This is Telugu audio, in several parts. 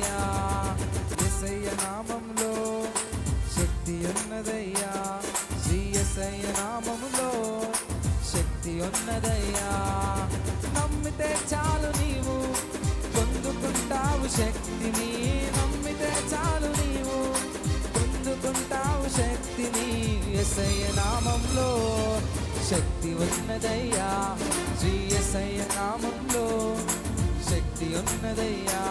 ఉన్నదయ్యా, యేసయ్య నామములో శక్తి ఉన్నదయ్యా, శ్రీ యేసయ్య నామములో శక్తి ఉన్నదయ్యా. నమ్మితే చాలు నీవు పొందుకుంటావు శక్తిని, నమ్మితే చాలు నీవు పొందుకుంటావు శక్తిని. యేసయ్య నామంలో శక్తి ఉన్నదయ్యా, శ్రీ యేసయ్య నామంలో శక్తి ఉన్నదయ్యా.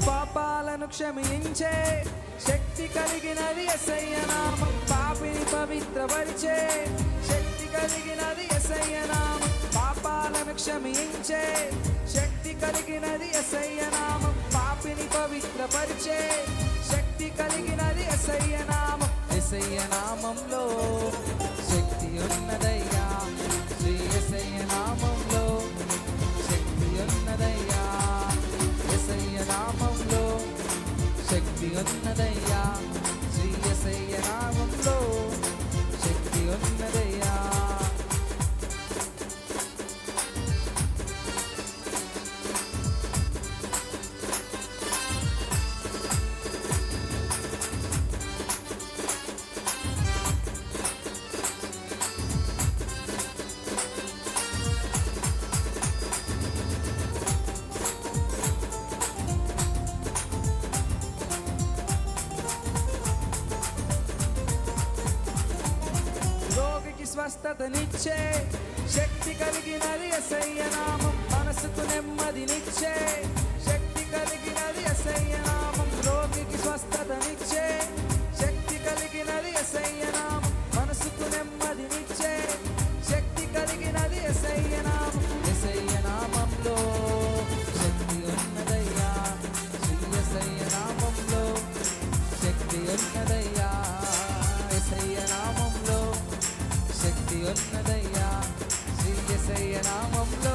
పాపాలను క్షమించే శక్తి కలిగినది యేసయ్య నామం, పాపిని పవిత్రపరిచే శక్తి కలిగినది యేసయ్య నామం. పాపాలను క్షమించే శక్తి కలిగినది యేసయ్య నామం, పాపిని పవిత్రపరిచే శక్తి కలిగినది యేసయ్య నామం. యేసయ్య నామంలో శక్తి ఉన్నదయ్యా, శ్రీ యేసయ్య నామంలో శక్తి ఉన్నదయ్యా, యేసయ్య నామంలో శక్తి ఉన్నదయ్యా, శ్రీ యేసయ్య నామంలో శక్తి ఉన్నదయ్యా. స్వస్థతనిచ్చే శక్తి కలిగినది యేసయ్య నామం, మనసుకు నెమ్మదినిచ్చే శక్తి కలిగినది యేసయ్య నామం. రోగికి స్వస్థతనిచ్చే శక్తి కలిగినది యేసయ్య నామం, మనసుకు నెమ్మదినిచ్చే శక్తి కలిగినది యేసయ్య నామం. యేసయ్య నామంలో శక్తి ఉన్నదయ్యా, శ్రీ యేసయ్య నామంలో శక్తి ఉన్నదయ్యా, యేసయ్య నామంలో శక్తి ఉన్నదయ్యా, శ్రీ యేసయ్య నామంలో